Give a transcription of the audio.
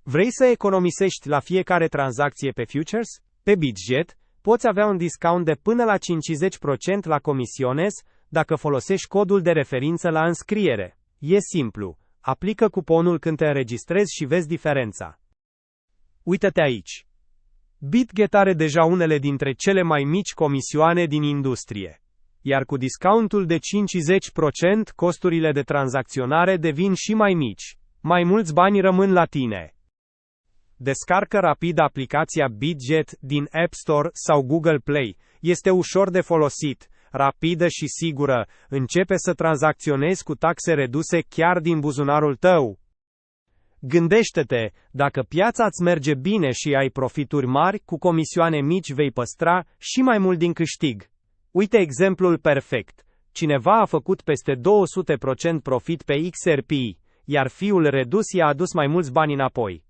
Vrei să economisești la fiecare tranzacție pe futures? Pe BitGet, poți avea un discount de până la 50% la comisiones dacă folosești codul de referință la înscriere. E simplu. Aplică cuponul când te înregistrezi și vezi diferența. Uită-te aici. BitGet are deja unele dintre cele mai mici comisioane din industrie. Iar cu discountul de 50%, costurile de tranzacționare devin și mai mici. Mai mulți bani rămân la tine. Descarcă rapid aplicația BitGet din App Store sau Google Play. Este ușor de folosit, rapidă și sigură. Începe să tranzacționezi cu taxe reduse chiar din buzunarul tău. Gândește-te, dacă piața îți merge bine și ai profituri mari, cu comisioane mici vei păstra și mai mult din câștig. Uite exemplul perfect. Cineva a făcut peste 200% profit pe XRP, iar fiul redus i-a adus mai mulți bani înapoi.